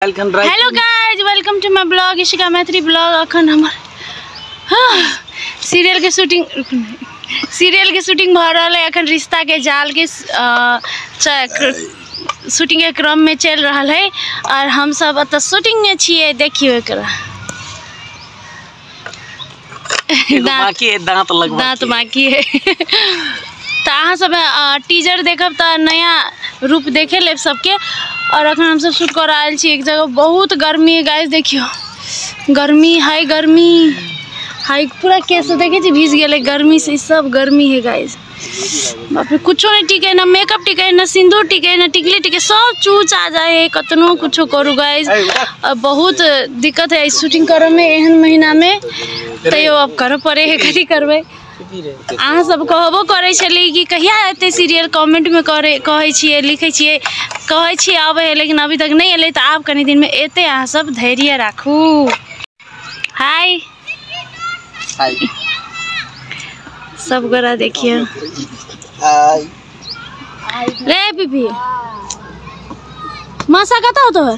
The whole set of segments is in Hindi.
Hello guys, welcome to my blog Ishika Maitri blog. अखन हमार सीरियल के शूटिंग भ रहा है। अखन रिश्ता के जाल के शूटिंग के क्रम में चल रहा है और हम सब अत शूटिंग में छिए। देखियो एकरा दांत बाकी है। तो अहाँ सब टीजर देखब तो नया रूप देखे ले सबके। और अखन हम सब शूट कर आयल छी एक जगह। बहुत गर्मी है गाइस, देखियो गर्मी हाई पूरा केस देखे छी भीज गए गर्मी से। सब गर्मी है गाइस, बाप रे। कुछो नहीं टिके, ना मेकअप टिके, ना सिंदूर टिके, ना टिकली टिके, सब चूच आ जाए कतनो कुछो करू गाइस। बहुत दिक्कत है शूटिंग करे में एहन महीना में। तैयो अब करे पड़े है, कथी करबे। अहाँ सब कहबो करे छली कि कहिया एते सीरियल, कमेंट में कहे छिए, लिखे छिए, कहे छिए आवे है, लेकिन अभी तक नहीं एले। तो आप कनी दिन में एते। अहाँ सब धैर्य राखू। हाय हाय सब गोरा देखिए। हाय रे बीबी मासा कता हो तोहर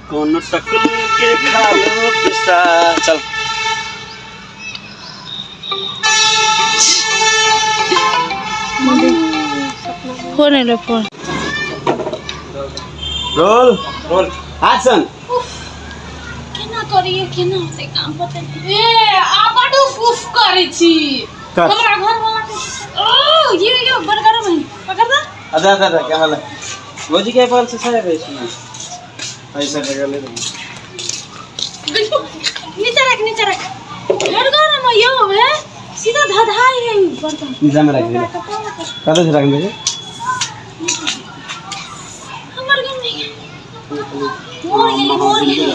कोनो टकल के खा लो पिस्ता। चल फोन ले फोन। Roll action. केना करिए, केना होते काम पता नहीं। ए आबाडू उफ करे छी हमरा घर वाला के। ओ ये बड़गरा में पकड़ दा। आधा क्या हाल है गोजी के पास से सारे बेचना पैसा लगा ले। नीचे रख बड़गरा में यो है सीधा धधाई है बर्तन। नीचे में रख दे। कदे से रख दे हमर गन नहीं मोर गेली।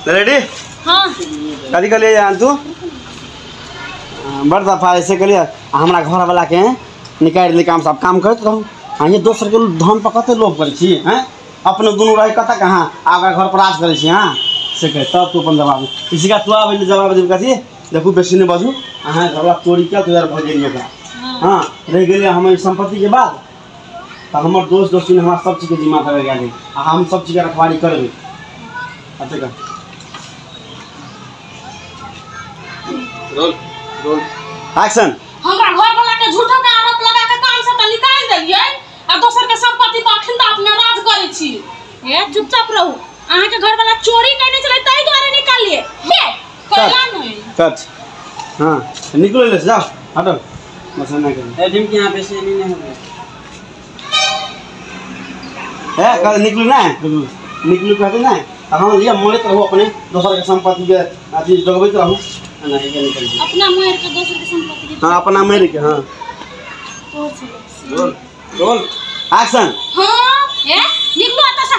रेडी। हां कदी के लिए जान तू बड़ दफा ऐसे के लिए हमरा घर वाला के निकाल ले। काम सब काम करत रहू। हां ये दोसर के धन पकते लोभ कर छी हैं। अपने दोनों रह कता कहां आगा घर पर राज करे छी। हां से कह तब तू अपन जवाब किसी का तू आबे जवाब देब कथी। देखू बेसी ने बाजू। अहाँ घरवा चोरी क्या तुझार भ गेल ओकरा। हां रह गेले हमर संपत्ति के बाद तो हमर दोस्ती ने हमरा सब चीज के जिम्मा करे गेल। हम सब चीज के रखवाली करबे। अच्छा का रोल एक्शन। हमरा घर वाला के झूठो के आरोप लगा के काम से त निकाल देलिए आ दोसर के संपत्ति पर अखन त अपने राज करे छी। ए चुपचाप रहू। अहाँ के घर वाला चोरी करने चले तई द्वारा निकालिए। हे कोला नहीं कट। हां निकलो ले जाओ हटो मसा ना कर। ए जिम के यहां पे से नहीं है। है कल निकलू ना निकलू कहते ना। हम ये मोड़त रहू अपने दोसर के संपत्ति के अथी डगबैत रहू। ना ये निकल जी अपना मार के दोसर के संपत्ति के। हां अपना मार के। हां रोल एक्शन। हां ए निकलो आता सा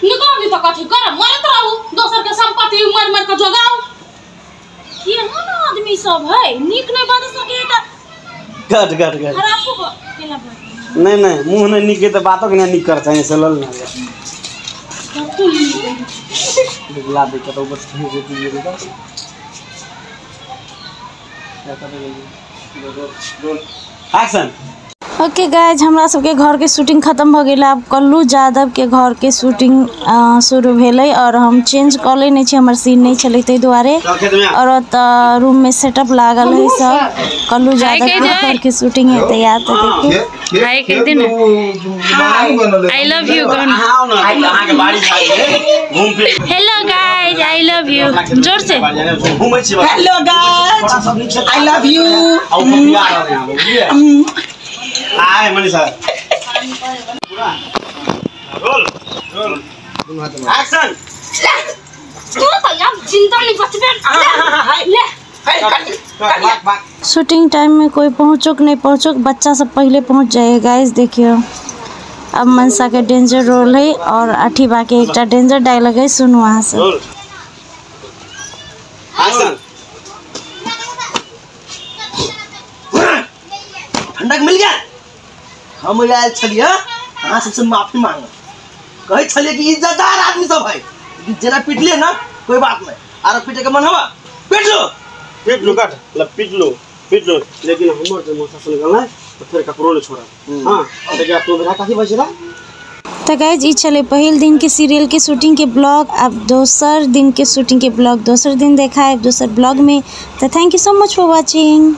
निकलो तो कथी कर मरत रहू दोसर के संपत्ति मार के जोगाओ। ये मन आदमी सब है निक नहीं बात सके त कट खराब को केला बात नहीं मुंह नहीं निके तो बातों के नहीं निक कर चाहिए से लल ना दिखला दे तो बस कहीं से तू ये देखा रोल एक्शन। ओके गाइज, हमरा सबके घर के शूटिंग खत्म हो गेल। अब कल्लू यादव के घर के शूटिंग शुरू भेलै और हम चेंज कर ले नहीं छी, हमर सीन नहीं चले तै दुआरे। और रूम में सेटअप लागल है सब। कल्लू यादव के घर के शूटिंग है तैयार। तो देखो हाय कह दे ना आई लव यू अहाँ के बाड़ी घूम फिर। Hello guys I love you जोर से घूमै छी। Hello guys I love you. आओ पिया रहे हैं बुझलिए। हाय मनीषा रोल एक्शन। तू तो यार चिंता नहीं बचबे ले। शूटिंग टाइम में कोई पहुँचो नहीं पहुँचो, बच्चा सब पहले पहुँच जाए गाइस। देखियो अब मनसा के डेंजर रोल है और अठीबा के एक डेंजर डायलॉग है, सुनो वहाँ से। ठंडक मिल गया। हम आयल छलिए अहाँ सबसे माफी मांग कहे छलिए कि इज्जतदार आदमी सब है जेना पिटलिए ना कोई बात नहीं। आरो पीटे के मन हवा पीट लो कट पीट लो लेकिन हमर जो मोसा से निकलना है तो फिर कपड़ों ने छोड़ा। हां देखिए आप तो मेरा काफी बच रहा। तो तो गाइज ई चले पहिल दिन के सीरियल के शूटिंग के ब्लॉग। अब दोसर दिन के शूटिंग के ब्लॉग दोसर दिन देखा है दोसर ब्लॉग में। तो thank you so much for watching.